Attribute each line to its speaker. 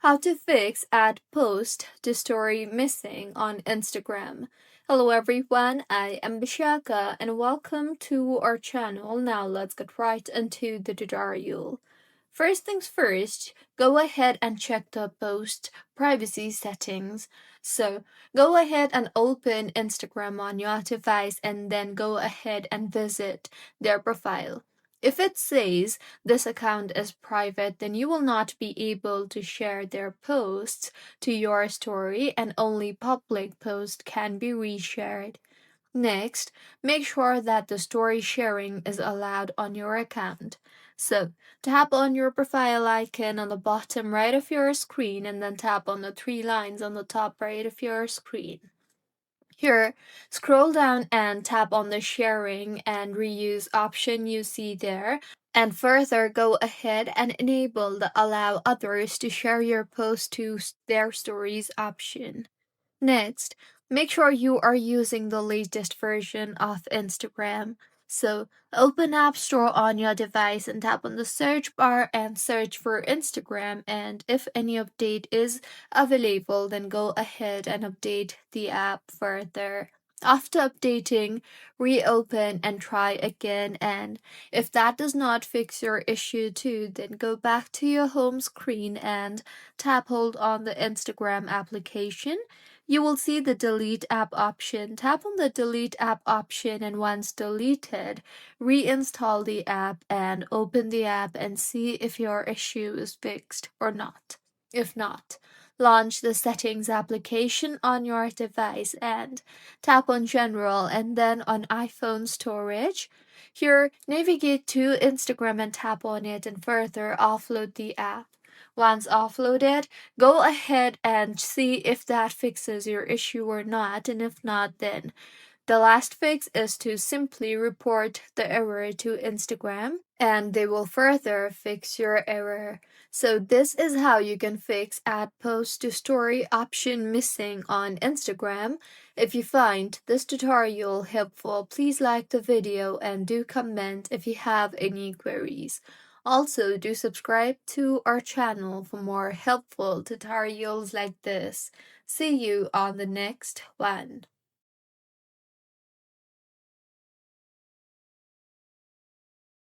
Speaker 1: How to fix add post to story missing on Instagram. Hello everyone, I am Bishaka and welcome to our channel. Now let's get right into the tutorial. First things first, go ahead and check the post privacy settings. So go ahead and open Instagram on your device and then go ahead and visit their profile. If it says this account is private, then you will not be able to share their posts to your story and only public posts can be reshared. Next, make sure that the story sharing is allowed on your account. So, tap on your profile icon on the bottom right of your screen and then tap on the three lines on the top right of your screen. Here, scroll down and tap on the sharing and reuse option you see there. And further, go ahead and enable the allow others to share your post to their stories option. Next, make sure you are using the latest version of Instagram. So, open App Store on your device and tap on the search bar and search for Instagram. And if any update is available, then go ahead and update the app further. After updating, reopen and try again. And if that does not fix your issue too, then go back to your home screen and hold on the Instagram application. You will see the delete app option. Tap on the delete app option and once deleted, reinstall the app and open the app and see if your issue is fixed or not. If not, launch the settings application on your device and tap on general and then on iPhone storage. Here, navigate to Instagram and tap on it and further offload the app. Once offloaded, go ahead and see if that fixes your issue or not, and if not, then the last fix is to simply report the error to Instagram and they will further fix your error. So this is how you can fix add post to story option missing on Instagram. If you find this tutorial helpful, please like the video and do comment if you have any queries. Also, do subscribe to our channel for more helpful tutorials like this. See you on the next one.